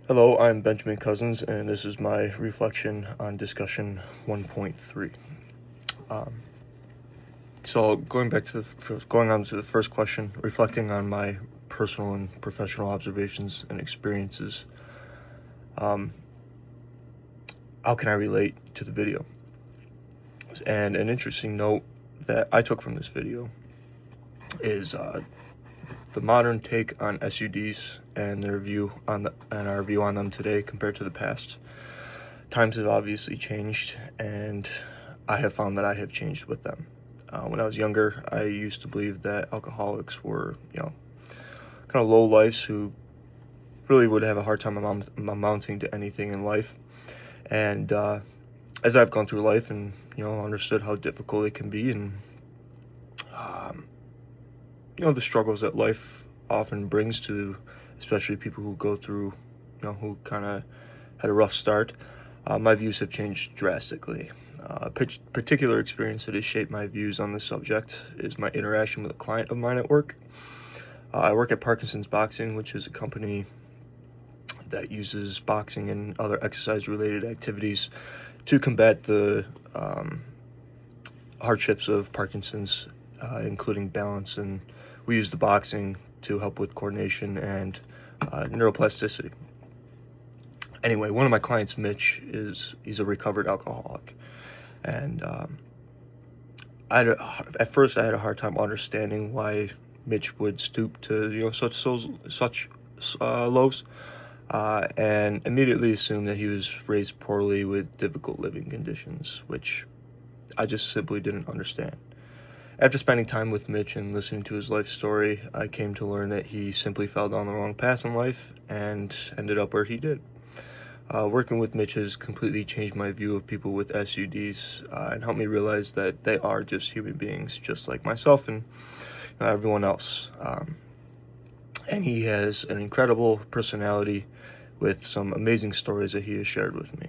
Hello, I'm Benjamin Cousins, and this is my reflection on discussion 1.3. Um, so, going on to the first question, reflecting on my personal and professional observations and experiences. Um, how can I relate to the video? And an interesting note that I took from this video is the modern take on SUDs and our view on them today compared to the past. Times have obviously changed, and I have found that I have changed with them. When I was younger, I used to believe that alcoholics were, kind of low lifes who really would have a hard time amounting to anything in life. And as I've gone through life and understood how difficult it can be, and um, the struggles that life often brings to, especially people who go through, who kind of had a rough start, my views have changed drastically. A particular experience that has shaped my views on this subject is my interaction with a client of mine at work. I work at Parkinson's Boxing, which is a company that uses boxing and other exercise-related activities to combat the hardships of Parkinson's, including balance, and we use the boxing to help with coordination and neuroplasticity. Anyway, one of my clients, Mitch, he's a recovered alcoholic, and at first I had a hard time understanding why Mitch would stoop to such lows, and immediately assumed that he was raised poorly with difficult living conditions, which I just simply didn't understand. After spending time with Mitch and listening to his life story, I came to learn that he simply fell down the wrong path in life and ended up where he did. Working with Mitch has completely changed my view of people with SUDs and helped me realize that they are just human beings, just like myself and everyone else. And he has an incredible personality with some amazing stories that he has shared with me.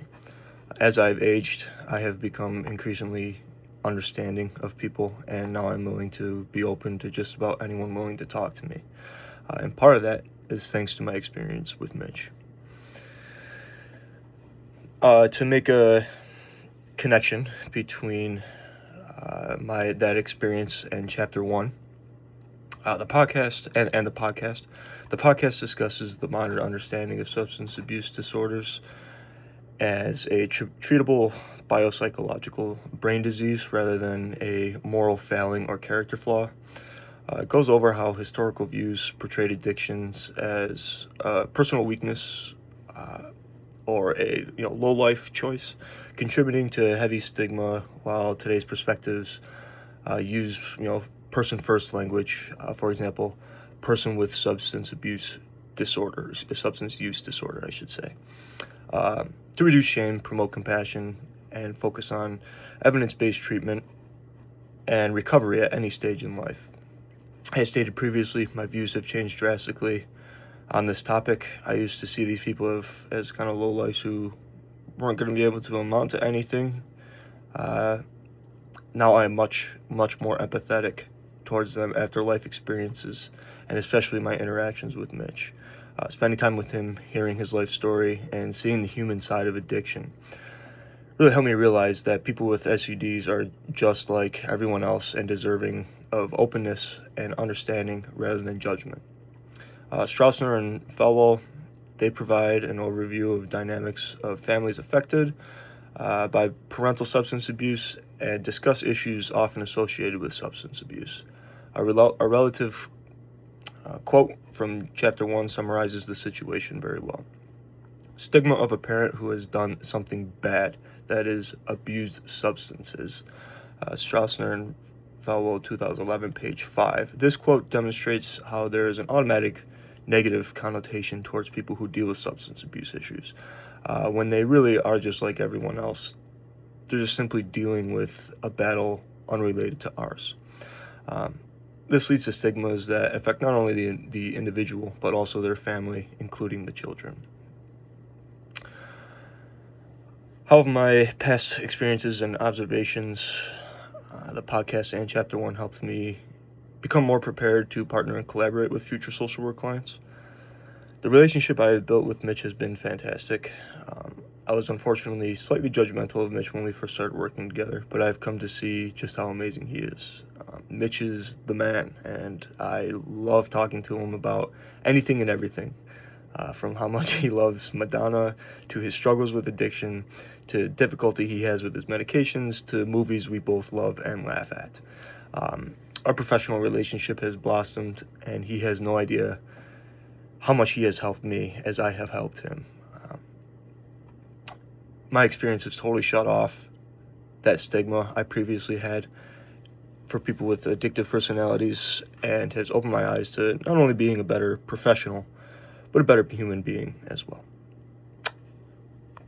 As I've aged, I have become increasingly understanding of people, and now I'm willing to be open to just about anyone willing to talk to me. And part of that is thanks to my experience with Mitch. To make a connection between that experience and chapter one, the podcast and the podcast. The podcast discusses the modern understanding of substance abuse disorders as a treatable biopsychological brain disease rather than a moral failing or character flaw. It goes over how historical views portrayed addictions as a personal weakness or a low life choice, contributing to heavy stigma, while today's perspectives use person first language. For example, person with substance use disorder, I should say, to reduce shame, promote compassion, and focus on evidence-based treatment and recovery at any stage in life. As stated previously, my views have changed drastically on this topic. I used to see these people as kind of lowlifes who weren't going to be able to amount to anything. Now I am much, much more empathetic towards them after life experiences, and especially my interactions with Mitch. Spending time with him, hearing his life story, and seeing the human side of addiction really helped me realize that people with SUDs are just like everyone else and deserving of openness and understanding rather than judgment. Strausner and Falwell, they provide an overview of dynamics of families affected by parental substance abuse and discuss issues often associated with substance abuse. A relative quote from chapter 1 summarizes the situation very well. Stigma of a parent who has done something bad, that is, abused substances. Strausner and Falwell, 2011, page 5. This quote demonstrates how there is an automatic negative connotation towards people who deal with substance abuse issues, when they really are just like everyone else. They're just simply dealing with a battle unrelated to ours. This leads to stigmas that affect not only the individual, but also their family, including the children. How have my past experiences and observations, the podcast and chapter 1, helped me become more prepared to partner and collaborate with future social work clients? The relationship I have built with Mitch has been fantastic. I was unfortunately slightly judgmental of Mitch when we first started working together, but I've come to see just how amazing he is. Mitch is the man, and I love talking to him about anything and everything. From how much he loves Madonna, to his struggles with addiction, to difficulty he has with his medications, to movies we both love and laugh at. Our professional relationship has blossomed, and he has no idea how much he has helped me as I have helped him. My experience has totally shut off that stigma I previously had for people with addictive personalities, and has opened my eyes to not only being a better professional, but a better human being as well.